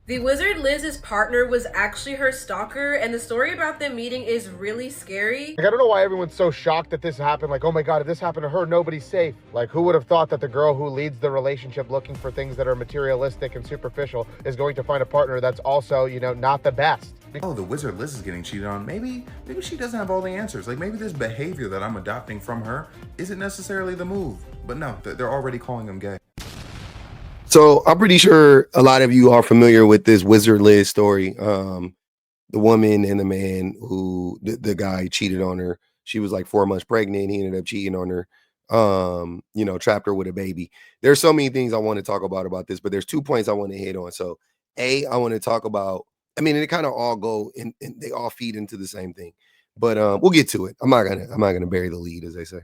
The wizard Liz's partner was actually her stalker, and the story about them meeting is really scary. Like, I don't know why everyone's so shocked that this happened. Like, oh my God, if this happened to her, nobody's safe. Like, who would have thought that the girl who leads the relationship looking for things that are materialistic and superficial is going to find a partner that's also, not the best? Oh, the wizard Liz is getting cheated on. Maybe she doesn't have all the answers. Like, maybe this behavior that I'm adopting from her isn't necessarily the move. But no, they're already calling him gay. So I'm pretty sure a lot of you are familiar with this Wizard Liz story. The woman and the man who the guy cheated on her. She was like 4 months pregnant. He ended up cheating on her. Trapped her with a baby. There's so many things I want to talk about this, but there's 2 points I want to hit on. So I want to talk about, they kind of all go and they all feed into the same thing. But we'll get to it. I'm not gonna bury the lead, as they say.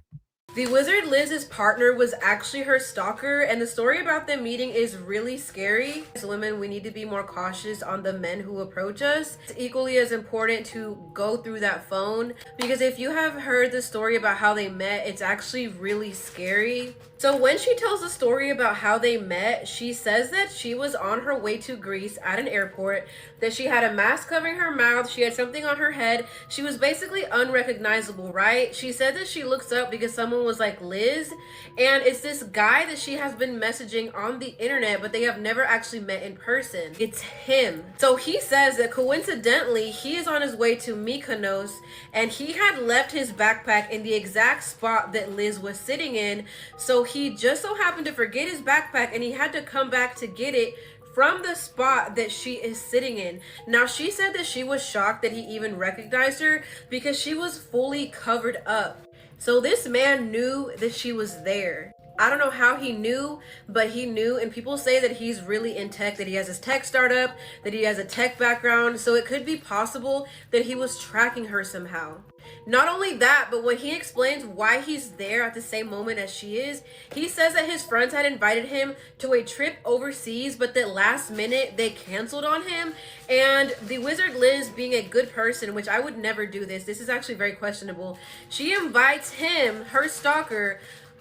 The wizard Liz's partner was actually her stalker, and the story about them meeting is really scary. As women, we need to be more cautious on the men who approach us. It's equally as important to go through that phone, because if you have heard the story about how they met, it's actually really scary. So when she tells the story about how they met, she says that she was on her way to Greece at an airport, that she had a mask covering her mouth, she had something on her head. She was basically unrecognizable, right? She said that she looks up because someone was like Liz, and it's this guy that she has been messaging on the internet, but they have never actually met in person. It's him. So he says that coincidentally, he is on his way to Mykonos, and he had left his backpack in the exact spot that Liz was sitting in. So he just so happened to forget his backpack, and he had to come back to get it from the spot that she is sitting in. Now, she said that she was shocked that he even recognized her because she was fully covered up. So this man knew that she was there. I don't know how he knew, but he knew. And people say that he's really in tech, that he has his tech startup, that he has a tech background. So it could be possible that he was tracking her somehow. Not only that, but when he explains why he's there at the same moment as she is, he says that his friends had invited him to a trip overseas, but that last minute they canceled on him. And the wizard Liz, being a good person, which I would never do this is actually very questionable, she invites him, her stalker,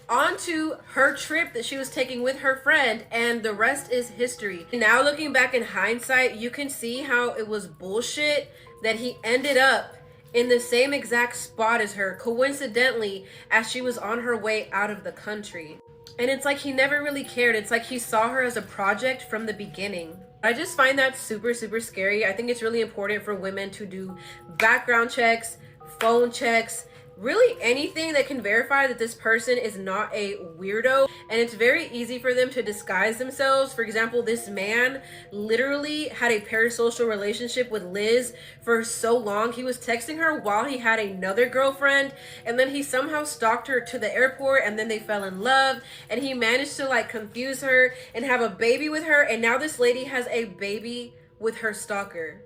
onto her trip that she was taking with her friend, and the rest is history. Now looking back in hindsight, you can see how it was bullshit that he ended up in the same exact spot as her, coincidentally, as she was on her way out of the country. And it's like he never really cared. It's like he saw her as a project from the beginning. I just find that super, super scary. I think it's really important for women to do background checks, phone checks, really anything that can verify that this person is not a weirdo. And it's very easy for them to disguise themselves. For example, this man literally had a parasocial relationship with Liz for so long. He was texting her while he had another girlfriend, and then he somehow stalked her to the airport, and then they fell in love, and he managed to like confuse her and have a baby with her, and now this lady has a baby with her stalker.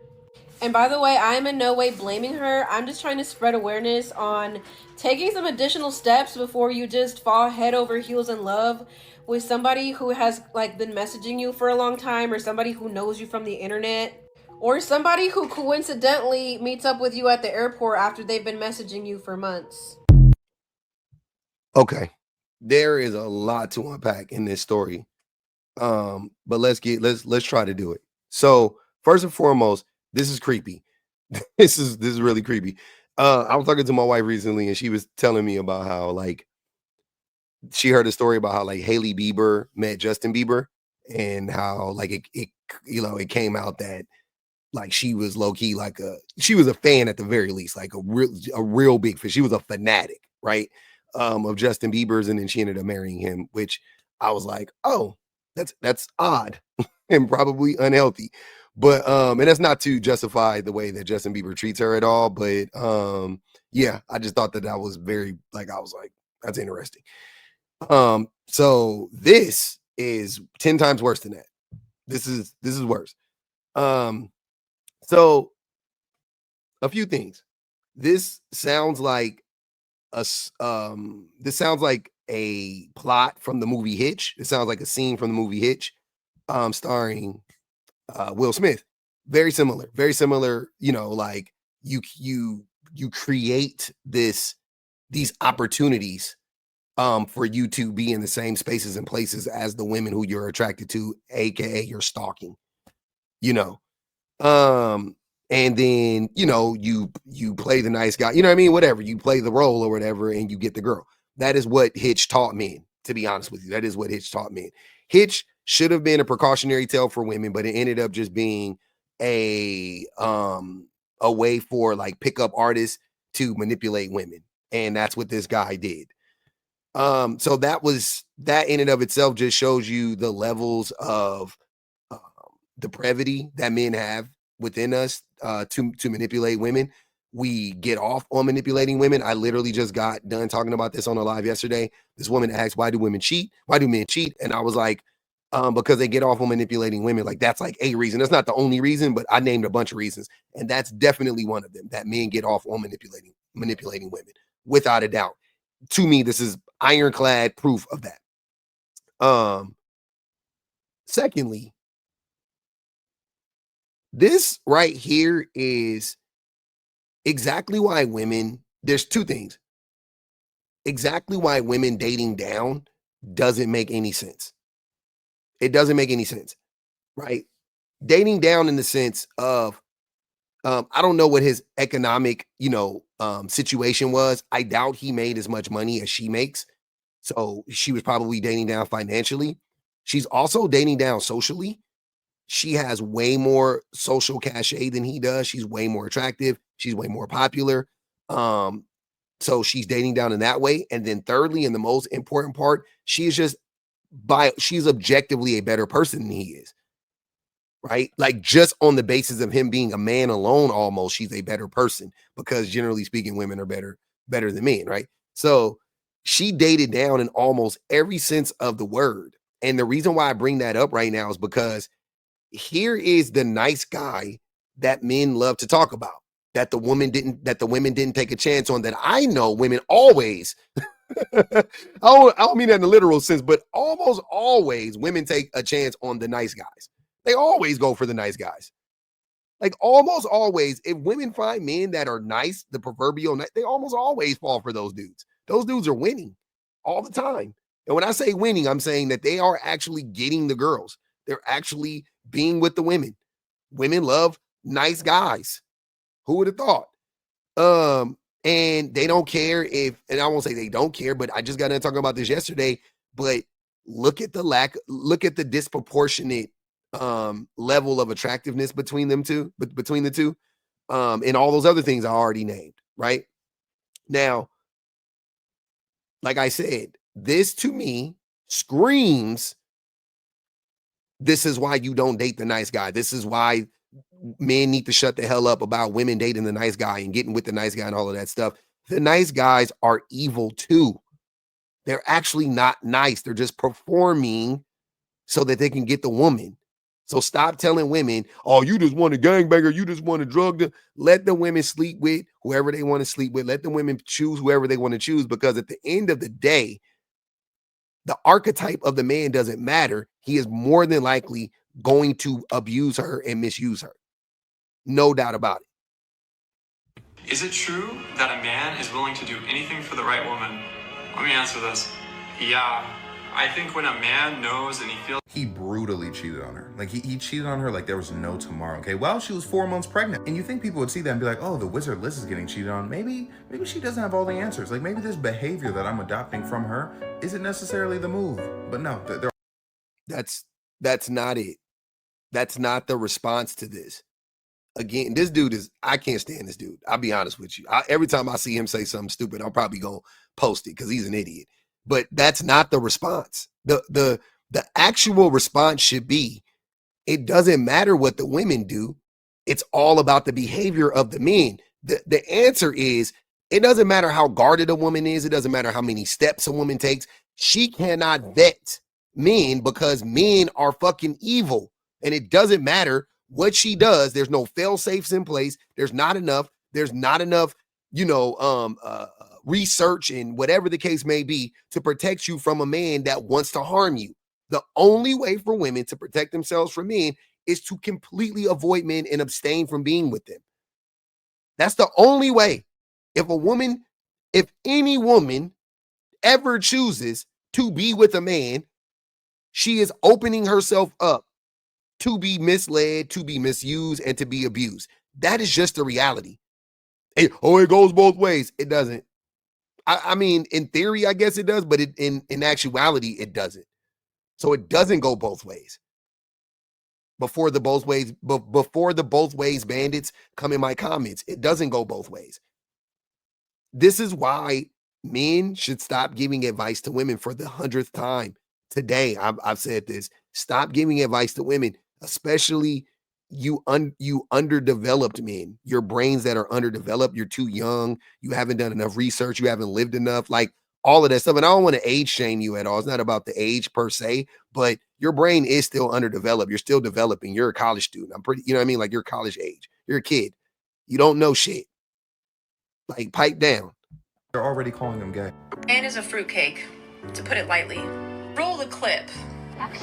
And by the way, I am in no way blaming her. I'm just trying to spread awareness on taking some additional steps before you just fall head over heels in love with somebody who has like been messaging you for a long time, or somebody who knows you from the internet, or somebody who coincidentally meets up with you at the airport after they've been messaging you for months. Okay, there is a lot to unpack in this story. But let's try to do it. So first and foremost, this is creepy. This is really creepy. I was talking to my wife recently, and she was telling me about how like she heard a story about how like Haley Bieber met Justin Bieber, and how like it came out that like she was low key like she was a fan at the very least, like a real big fan. She was a fanatic, right? Of Justin Bieber's, and then she ended up marrying him, which I was like, oh, that's odd and probably unhealthy. But and that's not to justify the way that Justin Bieber treats her at all. But yeah, I just thought that was very like I was like, that's interesting. So this is 10 times worse than that. This is worse. Um, so a few things. This sounds like this sounds like a plot from the movie Hitch. It sounds like a scene from the movie Hitch, starring Will Smith. Very similar, like you create these opportunities for you to be in the same spaces and places as the women who you're attracted to, aka you're stalking. you know. And then, you know, you play the nice guy, you know what I mean? Whatever, you play the role or whatever, and you get the girl. That is what Hitch taught men, to be honest with you. That is what Hitch taught men. Hitch should have been a precautionary tale for women, but it ended up just being a way for like pickup artists to manipulate women. And that's what this guy did. So that in and of itself just shows you the levels of depravity that men have within us to manipulate women. We get off on manipulating women. I literally just got done talking about this on a live yesterday. This woman asked, why do women cheat? Why do men cheat? And I was like, because they get off on manipulating women. Like, that's like a reason. That's not the only reason, but I named a bunch of reasons. And that's definitely one of them, that men get off on manipulating women, without a doubt. To me, this is ironclad proof of that. Secondly, this right here is exactly why women, there's two things. Exactly why women dating down doesn't make any sense. It doesn't make any sense, right? Dating down in the sense of, I don't know what his economic, situation was. I doubt he made as much money as she makes. So she was probably dating down financially. She's also dating down socially. She has way more social cachet than he does. She's way more attractive. She's way more popular. So she's dating down in that way. And then thirdly, and the most important part, she's objectively a better person than he is. Right? Like, just on the basis of him being a man alone, almost, she's a better person, because generally speaking, women are better than men, right? So she dated down in almost every sense of the word. And the reason why I bring that up right now is because here is the nice guy that men love to talk about, that the women didn't take a chance on, that I know women always I don't mean that in the literal sense, but almost always women take a chance on the nice guys. They always go for the nice guys. Like, almost always, if women find men that are nice, the proverbial nice, they almost always fall for those dudes. Those dudes are winning all the time. And when I say winning, I'm saying that they are actually getting the girls. They're actually being with the women. Women love nice guys. Who would have thought? And they don't care if, and I won't say they don't care, but I just got done talking about this yesterday. But look at the disproportionate level of attractiveness between the two, and all those other things I already named, right? Now, like I said, this to me screams, this is why you don't date the nice guy. This is why men need to shut the hell up about women dating the nice guy and getting with the nice guy and all of that stuff. The nice guys are evil too. They're actually not nice. They're just performing so that they can get the woman. So stop telling women, oh, you just want a gangbanger, you just want a drug dealer. Let the women sleep with whoever they want to sleep with. Let the women choose whoever they want to choose, because at the end of the day, the archetype of the man doesn't matter. He is more than likely going to abuse her and misuse her. No doubt about it. Is it true that a man is willing to do anything for the right woman? Let me answer this. Yeah. I think when a man knows and he feels... He brutally cheated on her. Like, he cheated on her like there was no tomorrow, okay? Well, she was 4 months pregnant. And you think people would see that and be like, oh, the wizard Liz is getting cheated on. Maybe she doesn't have all the answers. Like, maybe this behavior that I'm adopting from her isn't necessarily the move. But no, that's not it. That's not the response to this. Again, this dude I can't stand this dude. I'll be honest with you. Every time I see him say something stupid, I'm probably going to post it because he's an idiot. But that's not the response. The actual response should be, it doesn't matter what the women do. It's all about the behavior of the men. The answer is, it doesn't matter how guarded a woman is. It doesn't matter how many steps a woman takes. She cannot vet men, because men are fucking evil. And it doesn't matter what she does. There's no fail safes in place. There's not enough research and whatever the case may be to protect you from a man that wants to harm you. The only way for women to protect themselves from men is to completely avoid men and abstain from being with them. That's the only way. If any woman ever chooses to be with a man, she is opening herself up to be misled, to be misused, and to be abused. That is just the reality. It goes both ways. It doesn't. I mean, in theory, I guess it does, but in actuality, it doesn't. So it doesn't go both ways. Before the both ways bandits come in my comments, it doesn't go both ways. This is why men should stop giving advice to women for the 100th time. Today, I've said this. Stop giving advice to women, especially you underdeveloped men. Your brains that are underdeveloped, you're too young, you haven't done enough research, you haven't lived enough, like all of that stuff. And I don't want to age shame you at all. It's not about the age per se, but your brain is still underdeveloped. You're still developing. You're a college student. I'm pretty, you know what I mean? Like you're college age. You're a kid. You don't know shit. Like pipe down. They're already calling him gay. Man is a fruitcake, to put it lightly. Roll the clip.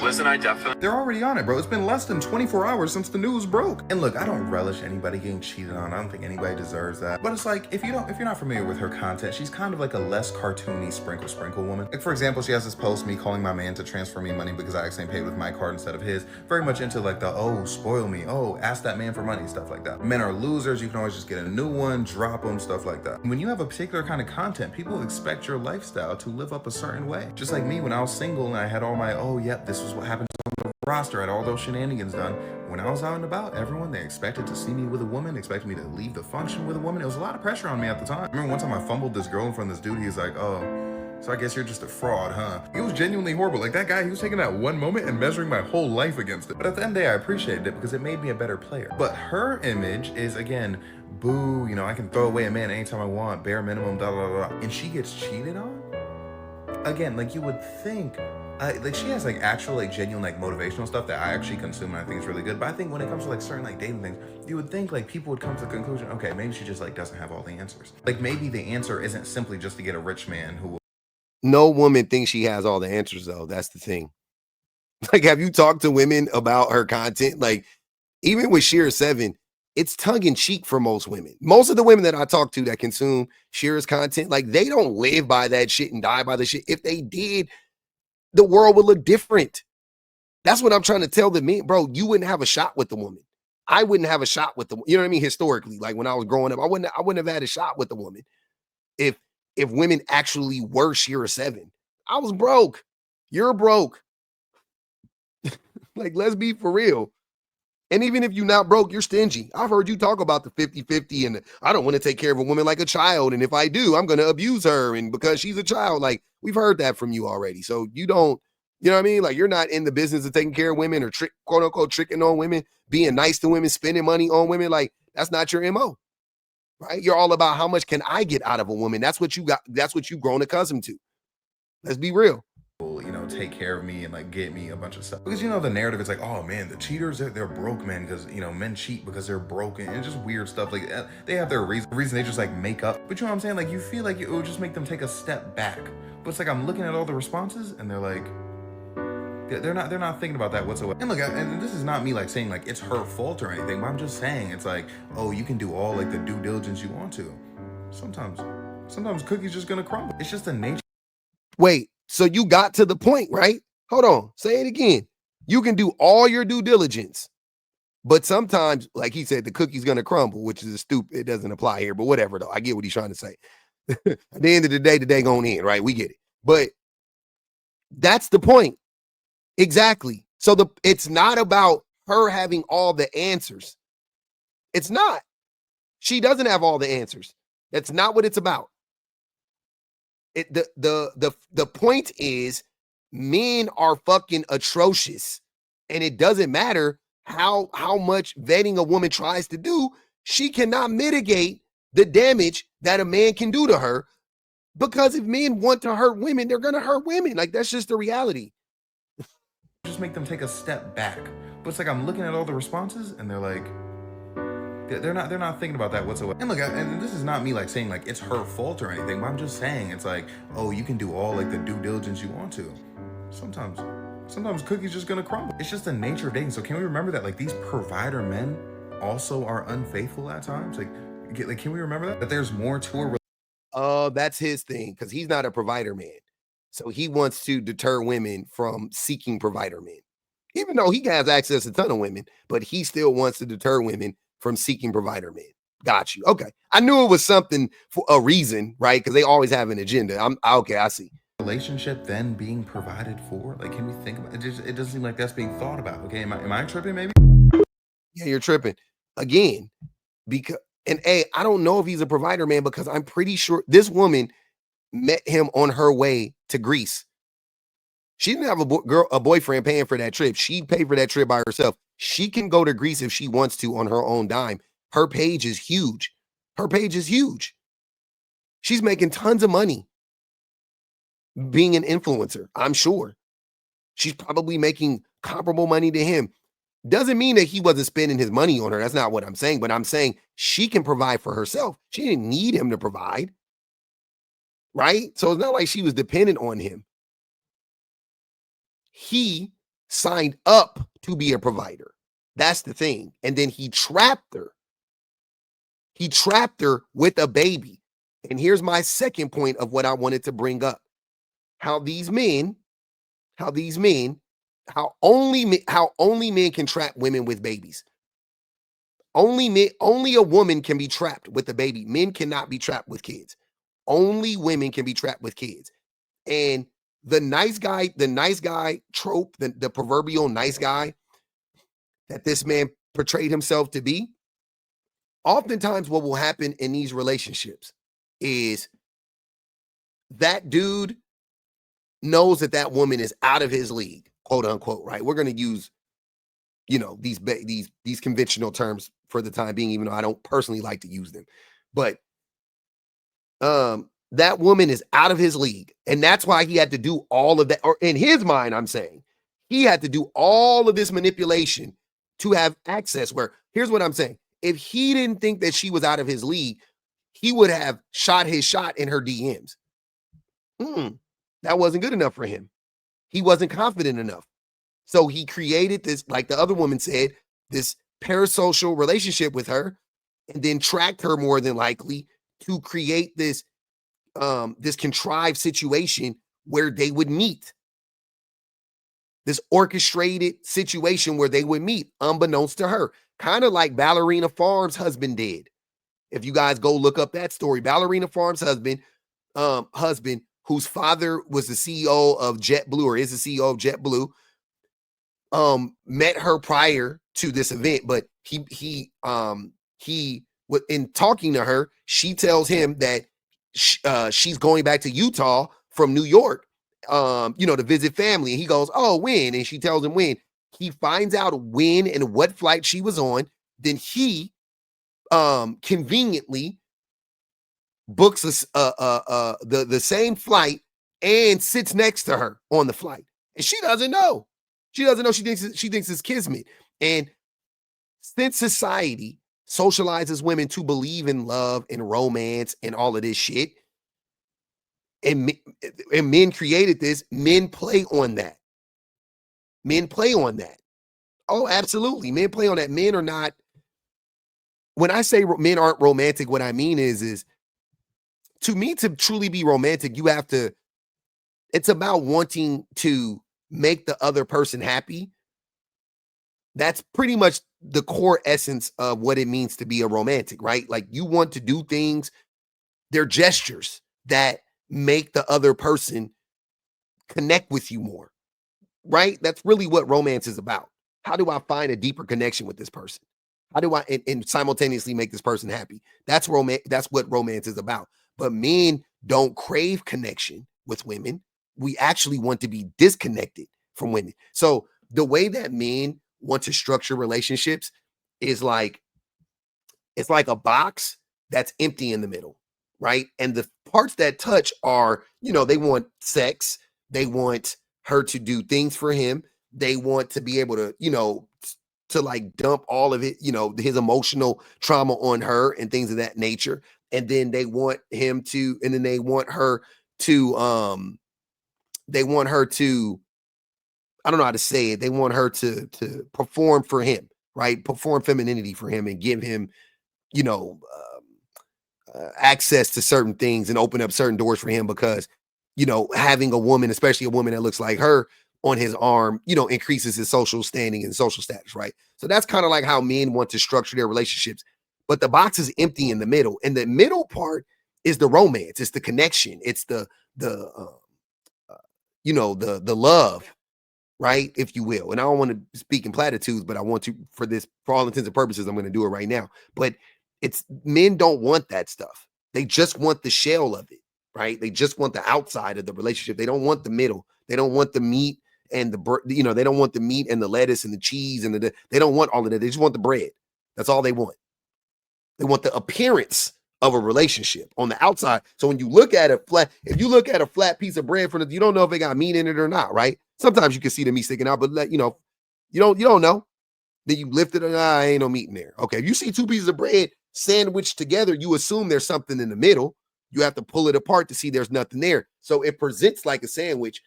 Liz and I definitely. They're already on it, bro. It's been less than 24 hours since the news broke. And look, I don't relish anybody getting cheated on. I don't think anybody deserves that. But it's like, if you're not familiar with her content, she's kind of like a less cartoony sprinkle woman. Like for example, she has this post, me calling my man to transfer me money because I accidentally paid with my card instead of his. Very much into like the, oh, spoil me. Oh, ask that man for money, stuff like that. Men are losers. You can always just get a new one, drop them, stuff like that. When you have a particular kind of content, people expect your lifestyle to live up a certain way. Just like me, when I was single and I had all my, oh, yep, this was what happened on the roster, I had all those shenanigans done. When I was out and about, everyone, they expected to see me with a woman, expected me to leave the function with a woman. It was a lot of pressure on me at the time. I remember one time I fumbled this girl in front of this dude. He was like, oh, so I guess you're just a fraud, huh? It was genuinely horrible. Like that guy, he was taking that one moment and measuring my whole life against it. But at the end of the day, I appreciated it because it made me a better player. But her image is, again, boo, you know, I can throw away a man anytime I want, bare minimum, blah, blah, blah. And she gets cheated on? Again, like you would think, like she has like actual like genuine like motivational stuff that I actually consume and I think is really good. But I think when it comes to like certain like dating things, you would think like people would come to the conclusion, okay, maybe she just like doesn't have all the answers. Like maybe the answer isn't simply just to get a rich man who will. No woman thinks she has all the answers though. That's the thing. Like, have you talked to women about her content? Like, even with Sheer 7, it's tongue in cheek for most women. Most of the women that I talk to that consume Sheer's content, like they don't live by that shit and die by the shit. If they did, the world would look different. That's what I'm trying to tell the men, bro. You wouldn't have a shot with the woman. I wouldn't have a shot with the, you know what I mean? Historically, like when I was growing up, I wouldn't have had a shot with the woman if women actually were Sheer 7. I was broke. You're broke. Like, let's be for real. And even if you're not broke, you're stingy. I've heard you talk about the 50-50 and I don't want to take care of a woman like a child. And if I do, I'm going to abuse her. And because she's a child, like we've heard that from you already. So you don't, you know what I mean? Like you're not in the business of taking care of women or quote unquote tricking on women, being nice to women, spending money on women. Like that's not your MO, right? You're all about how much can I get out of a woman? That's what you got. That's what you've grown accustomed to. Let's be real. You know, take care of me and like get me a bunch of stuff, because you know the narrative is like, oh man, the cheaters, they're broke men because you know men cheat because they're broken and just weird stuff. Like they have their reason they just like make up. But you know what I'm saying? Like you feel like it would just make them take a step back. But it's like I'm looking at all the responses and they're like, they're not thinking about that whatsoever. And look, and this is not me like saying like it's her fault or anything, but I'm just saying it's like, oh, you can do all like the due diligence you want to. Sometimes cookies just gonna crumble. It's just the nature. Wait, so you got to the point, right? Hold on, say it again. You can do all your due diligence, but sometimes, like he said, the cookie's gonna crumble, which is stupid. It doesn't apply here, but whatever though. I get what he's trying to say. At the end of the day gonna end, right? We get it. But that's the point. Exactly. So it's not about her having all the answers. It's not. She doesn't have all the answers. That's not what it's about. The point is men are fucking atrocious, and it doesn't matter how much vetting a woman tries to do. She cannot mitigate the damage that a man can do to her, because if men want to hurt women, they're gonna hurt women. Like that's just the reality. Just make them take a step back. But it's like I'm looking at all the responses and they're like, they're not thinking about that whatsoever. And look, and this is not me like saying like it's her fault or anything, but I'm just saying it's like, oh, you can do all like the due diligence you want to. Sometimes cookies just gonna crumble. It's just the nature of dating. So can we remember that like these provider men also are unfaithful at times? Like can we remember that there's more to a that's his thing, because he's not a provider man. So he wants to deter women from seeking provider men. Even though he has access to a ton of women, but he still wants to deter women from seeking provider men. Got you. Okay. I knew it was something for a reason, right? Because they always have an agenda. Okay, I see. Relationship then being provided for? Like, can we think about it? It doesn't seem like that's being thought about. Okay, am I tripping maybe? Yeah, you're tripping. Again, because I don't know if he's a provider man because I'm pretty sure this woman met him on her way to Greece. She didn't have a boyfriend paying for that trip. She paid for that trip by herself. She can go to Greece if she wants to on her own dime. Her page is huge. Her page is huge. She's making tons of money being an influencer, I'm sure. She's probably making comparable money to him. Doesn't mean that he wasn't spending his money on her. That's not what I'm saying. But I'm saying she can provide for herself. She didn't need him to provide. Right? So it's not like she was dependent on him. He signed up to be a provider. That's the thing. And then he trapped her. He trapped her with a baby. And here's my second point of what I wanted to bring up. How only men can trap women with babies. Only a woman can be trapped with a baby. Men cannot be trapped with kids. Only women can be trapped with kids. And the nice guy trope, the proverbial nice guy that this man portrayed himself to be, oftentimes what will happen in these relationships is that dude knows that woman is out of his league, quote unquote, right? We're going to use, these conventional terms for the time being, even though I don't personally like to use them. But that woman is out of his league. And that's why he had to do all of that. Or in his mind, I'm saying, he had to do all of this manipulation to have access. Where, here's what I'm saying. If he didn't think that she was out of his league, he would have shot his shot in her DMs. That wasn't good enough for him. He wasn't confident enough. So he created this, like the other woman said, this parasocial relationship with her, and then tracked her more than likely to create this contrived situation where they would meet. This orchestrated situation where they would meet, unbeknownst to her. Kind of like Ballerina Farms' husband did. If you guys go look up that story, Ballerina Farms' husband, whose father was the CEO of JetBlue, or is the CEO of JetBlue, met her prior to this event, but he in talking to her, she tells him that she's going back to Utah from New York, to visit family. And he goes, "Oh, when?" And she tells him when. He finds out when and what flight she was on. Then he conveniently books the same flight and sits next to her on the flight. And she doesn't know. She thinks it's kismet. And since society socializes women to believe in love and romance and all of this shit, and men created this, men play on that. Oh, absolutely. Men play on that. Men are not. When I say men aren't romantic, what I mean is to me, to truly be romantic, it's about wanting to make the other person happy. That's pretty much the core essence of what it means to be a romantic, right? Like, you want to do things, they're gestures that make the other person connect with you more, right? That's really what romance is about. How do I find a deeper connection with this person? How do I and simultaneously make this person happy? That's what romance is about. But men don't crave connection with women. We actually want to be disconnected from women. So the way that men want to structure relationships is like, it's like a box that's empty in the middle, right? And the parts that touch are, they want sex. They want her to do things for him. They want to be able to, to like dump all of it, his emotional trauma on her and things of that nature. And then they want him to, and then they want her to, I don't know how to say it. They want her to perform for him, right? Perform femininity for him and give him, access to certain things and open up certain doors for him because, having a woman, especially a woman that looks like her, on his arm, you know, increases his social standing and social status, right? So that's kind of like how men want to structure their relationships. But the box is empty in the middle. And the middle part is the romance, it's the connection, it's the you know, the love, right? If you will. And I don't want to speak in platitudes, but I want to, for all intents and purposes, I'm going to do it right now. But it's men don't want that stuff. They just want the shell of it, right? They just want the outside of the relationship. They don't want the middle. They don't want the meat and you know, they don't want the meat and the lettuce and the cheese and they don't want all of that. They just want the bread. That's all they want. They want the appearance of a relationship on the outside. So when you look at if you look at a flat piece of bread you don't know if it got meat in it or not, right? Sometimes you can see the meat sticking out, but you know, you don't know. Then you lift it and ain't no meat in there. Okay, if you see two pieces of bread sandwiched together, you assume there's something in the middle. You have to pull it apart to see there's nothing there. So it presents like a sandwich,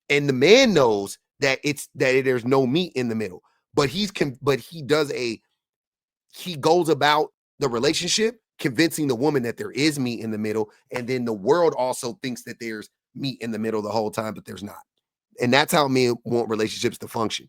and the man knows that there's no meat in the middle. But he goes about the relationship convincing the woman that there is meat in the middle, and then the world also thinks that there's meat in the middle the whole time, but there's not. And that's how men want relationships to function.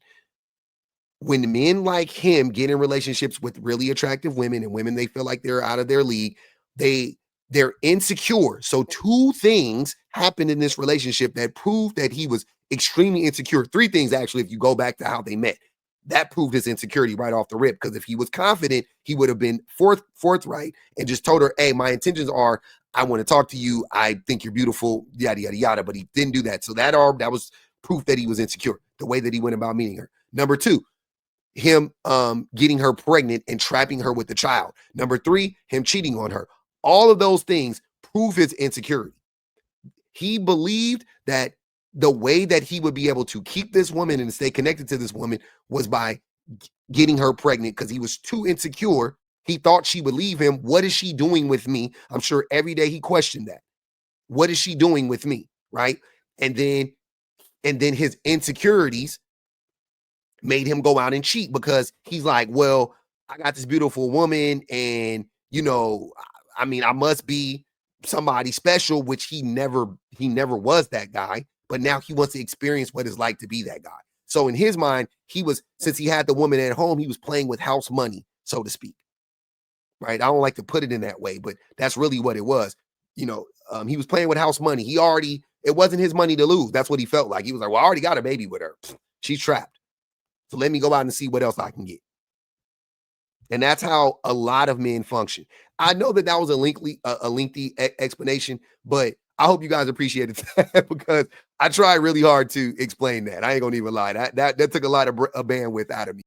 When men like him get in relationships with really attractive women and women they feel like they're out of their league, they're insecure. So two things happened in this relationship that proved that he was extremely insecure. Three things, actually, if you go back to how they met. That proved his insecurity right off the rip, because if he was confident, he would have been forthright and just told her, hey, my intentions are, I want to talk to you. I think you're beautiful, yada, yada, yada. But he didn't do that. So that was proof that he was insecure, the way that he went about meeting her. Number two, him getting her pregnant and trapping her with the child. Number three, him cheating on her. All of those things prove his insecurity. He believed that the way that he would be able to keep this woman and stay connected to this woman was by getting her pregnant, because he was too insecure. He thought she would leave him. What is she doing with me? I'm sure every day he questioned that. What is she doing with me? Right? And then his insecurities made him go out and cheat, because he's like, well, I got this beautiful woman, and you know, I mean, I must be somebody special, which he never was that guy. But now he wants to experience what it's like to be that guy. So in his mind, since he had the woman at home, he was playing with house money, so to speak. Right? I don't like to put it in that way, but that's really what it was. You know, he was playing with house money. It wasn't his money to lose. That's what he felt like. He was like, well, I already got a baby with her. She's trapped. So let me go out and see what else I can get. And that's how a lot of men function. I know that was a lengthy explanation, but I hope you guys appreciated that, because I tried really hard to explain that. I ain't gonna even lie. That took a lot of bandwidth out of me.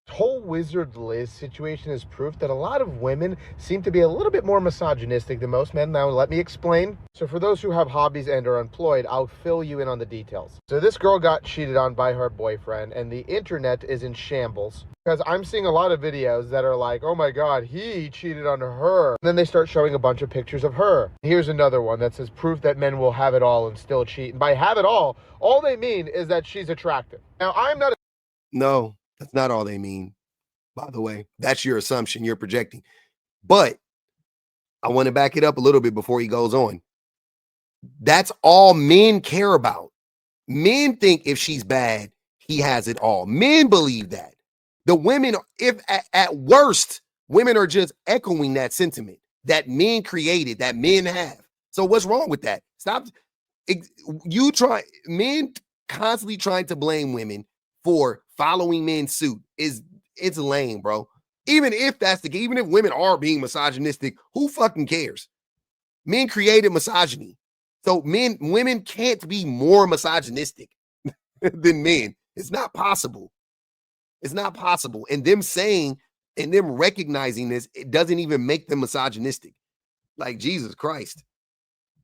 Whole Wizard Liz situation is proof that a lot of women seem to be a little bit more misogynistic than most men. Now, let me explain. So for those who have hobbies and are employed, I'll fill you in on the details. So this girl got cheated on by her boyfriend, and the internet is in shambles, because I'm seeing a lot of videos that are like, oh my God, he cheated on her. And then they start showing a bunch of pictures of her. Here's another one that says proof that men will have it all and still cheat. And by have it all they mean is that she's attractive. Now, I'm not... No, that's not all they mean, by the way. That's your assumption. You're projecting. But I want to back it up a little bit before he goes on. That's all men care about. Men think if she's bad, he has it all. Men believe that. The women, if at worst, women are just echoing that sentiment that men created, that men have. So what's wrong with that? Stop. Men constantly trying to blame women for following men's suit it's lame, bro. Even if that's the case, even if women are being misogynistic, who fucking cares? Men created misogyny. So women can't be more misogynistic than men. It's not possible. It's not possible. And them recognizing this, it doesn't even make them misogynistic. Like, Jesus Christ.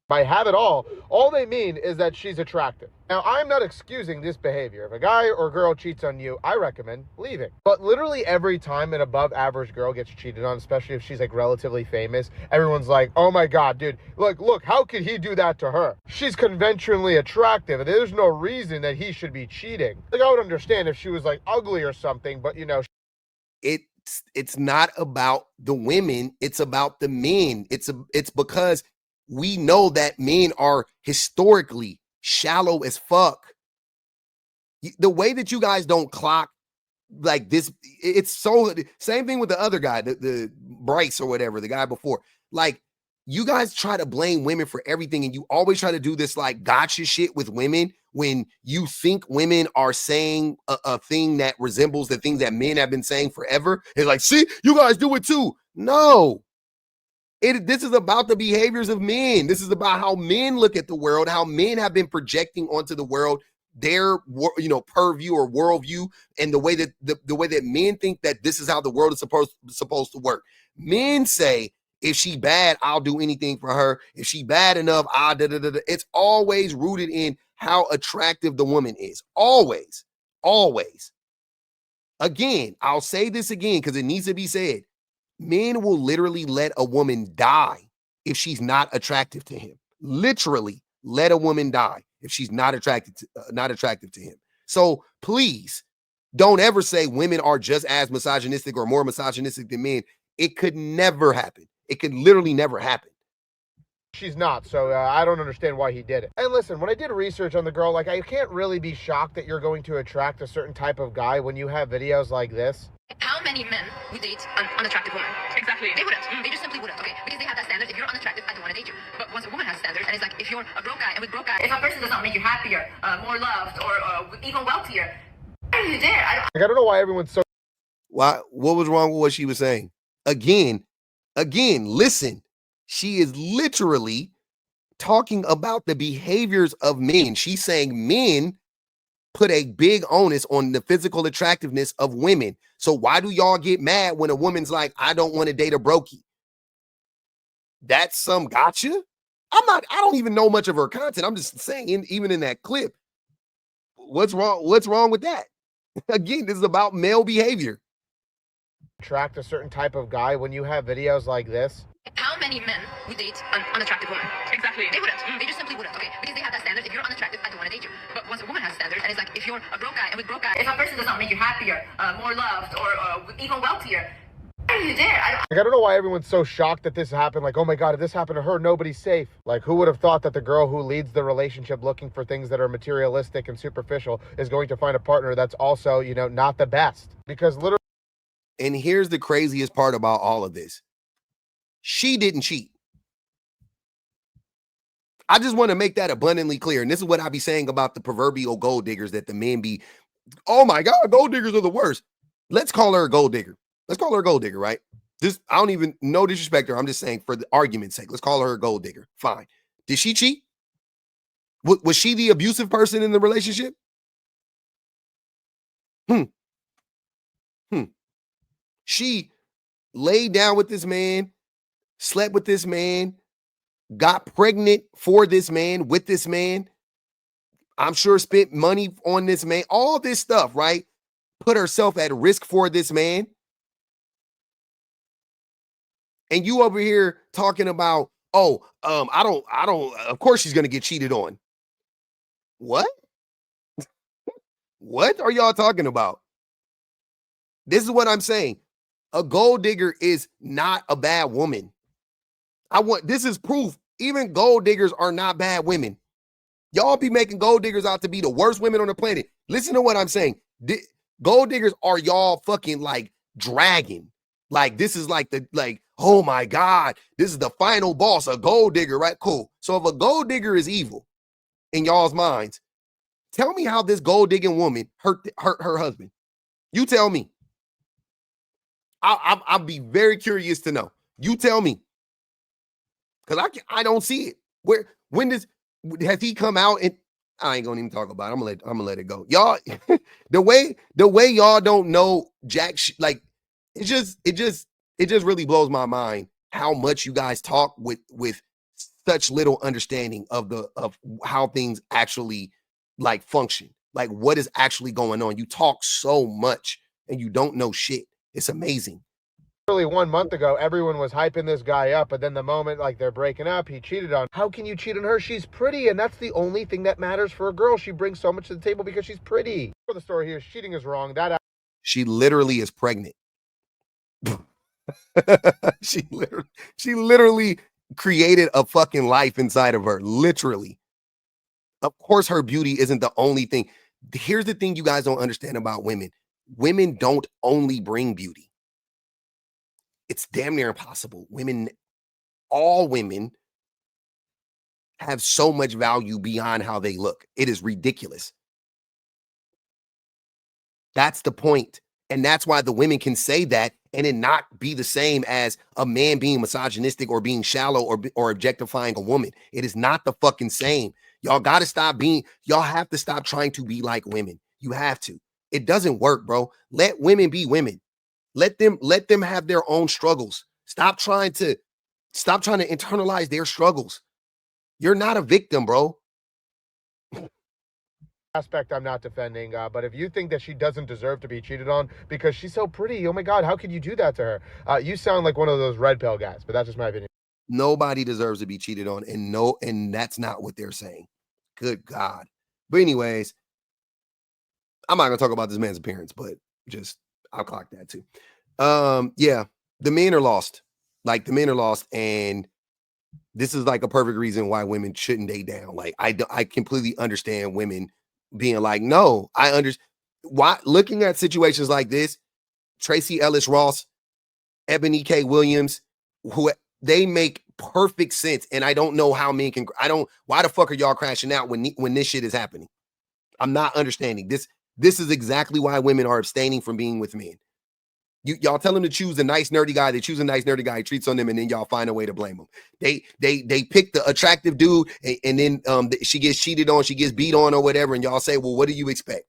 By have it all they mean is that she's attractive. Now, I'm not excusing this behavior. If a guy or girl cheats on you, I recommend leaving. But literally every time an above average girl gets cheated on, especially if she's like relatively famous, everyone's like, oh my God, dude, look, how could he do that to her? She's conventionally attractive. There's no reason that he should be cheating. Like, I would understand if she was like ugly or something, but you know. It's not about the women. It's about the men. It's because we know that men are historically shallow as fuck. The way that you guys don't clock like this, it's so same thing with the other guy, the Bryce or whatever, the guy before. Like, you guys try to blame women for everything, and you always try to do this like gotcha shit with women when you think women are saying a thing that resembles the things that men have been saying forever. It's like, see, you guys do it too. No. This is about the behaviors of men. This is about how men look at the world, how men have been projecting onto the world their purview or worldview, and the way that the way that men think that this is how the world is supposed to work. Men say, if she bad, I'll do anything for her. If she bad enough, I'll da da da da. It's always rooted in how attractive the woman is. Always, always. Again, I'll say this again because it needs to be said. Men will literally let a woman die if she's not attractive to him. Literally let a woman die if she's not attractive to him. So please don't ever say women are just as misogynistic or more misogynistic than men. It could never happen. It could literally never happen. She's not, so I don't understand why he did it. And listen, when I did research on the girl, like, I can't really be shocked that you're going to attract a certain type of guy when you have videos like this. How many men would date an unattractive woman? Exactly. They wouldn't. They just simply wouldn't, okay? Because they have that standard. If you're unattractive, I don't want to date you. But once a woman has standards, and it's like, if you're a broke guy, and with broke guys, if a person does not make you happier, more loved, or even wealthier, why are you there? I don't know why everyone's so... What was wrong with what she was saying? Again, listen. She is literally talking about the behaviors of men. She's saying men put a big onus on the physical attractiveness of women. So why do y'all get mad when a woman's like, I don't want to date a brokey? That's some gotcha. I don't even know much of her content. I'm just saying, even in that clip, what's wrong with that? Again, this is about male behavior. Attract a certain type of guy when you have videos like this. How many men would date an unattractive woman? Exactly. They wouldn't. They just simply wouldn't, okay? Because they have that standard. If you're unattractive, I don't want to date you. But once a woman has standards, and it's like, if you're a broke guy, and with broke guys, if a person does not make you happier, more loved, or even wealthier, why are you there? I don't know why everyone's so shocked that this happened. Like, oh my God, if this happened to her, nobody's safe. Like, who would have thought that the girl who leads the relationship looking for things that are materialistic and superficial is going to find a partner that's also, not the best? Because literally... And here's the craziest part about all of this. She didn't cheat. I just want to make that abundantly clear. And this is what I be saying about the proverbial gold diggers, that the men be, oh my God, gold diggers are the worst. Let's call her a gold digger. Let's call her a gold digger, right? I don't even, no disrespect to her. I'm just saying for the argument's sake, let's call her a gold digger. Fine. Did she cheat? Was she the abusive person in the relationship? She laid down with this man, slept with this man, got pregnant for this man, with this man. I'm sure spent money on this man, all this stuff, right? Put herself at risk for this man. And you over here talking about, I don't, of course she's going to get cheated on. What? What are y'all talking about? This is what I'm saying. A gold digger is not a bad woman. This is proof. Even gold diggers are not bad women. Y'all be making gold diggers out to be the worst women on the planet. Listen to what I'm saying. Gold diggers are y'all fucking like dragon. Like, this is like oh my God, this is the final boss, a gold digger, right? Cool. So if a gold digger is evil in y'all's minds, tell me how this gold digging woman hurt her husband. You tell me. I'll be very curious to know. You tell me. Because I don't see it. Has he come out? And I ain't gonna even talk about it. I'm gonna let it go. Y'all, the way y'all don't know jack like it just really blows my mind how much you guys talk with such little understanding of how things actually like function. Like, what is actually going on? You talk so much and you don't know shit. It's amazing. Literally 1 month ago, everyone was hyping this guy up, but then the moment like they're breaking up, he cheated on. How can you cheat on her? She's pretty, and that's the only thing that matters for a girl. She brings so much to the table because she's pretty. For the story here, cheating is wrong. She literally is pregnant. She literally created a fucking life inside of her. Literally. Of course, her beauty isn't the only thing. Here's the thing you guys don't understand about women. Women don't only bring beauty. It's damn near impossible. All women have so much value beyond how they look. It is ridiculous. That's the point. And that's why the women can say that and it not be the same as a man being misogynistic or being shallow or objectifying a woman. It is not the fucking same. Y'all got to stop y'all have to stop trying to be like women. You have to. It doesn't work, bro. Let women be women. Let them have their own struggles. Stop trying to internalize their struggles. You're not a victim, bro. Aspect I'm not defending, but if you think that she doesn't deserve to be cheated on because she's so pretty, oh my God, how could you do that to her? You sound like one of those red pill guys, but that's just my opinion. Nobody deserves to be cheated on, and that's not what they're saying. Good God. But anyways, I'm not gonna talk about this man's appearance, but just I'll clock that too. Yeah, the men are lost. Like the men are lost, and this is like a perfect reason why women shouldn't date down. Like I completely understand women being like, no, I understand why. Looking at situations like this, Tracy Ellis Ross, Ebony K. Williams, who they make perfect sense, and I don't know how men can. Why the fuck are y'all crashing out when this shit is happening? I'm not understanding this. This is exactly why women are abstaining from being with men. Y'all tell them to choose a nice nerdy guy. They choose a nice nerdy guy, treats on them, and then y'all find a way to blame them. They pick the attractive dude, and then she gets cheated on, she gets beat on or whatever, and y'all say, well, what do you expect?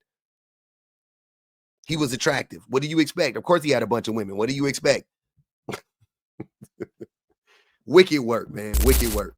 He was attractive. What do you expect? Of course he had a bunch of women. What do you expect? Wicked work, man. Wicked work.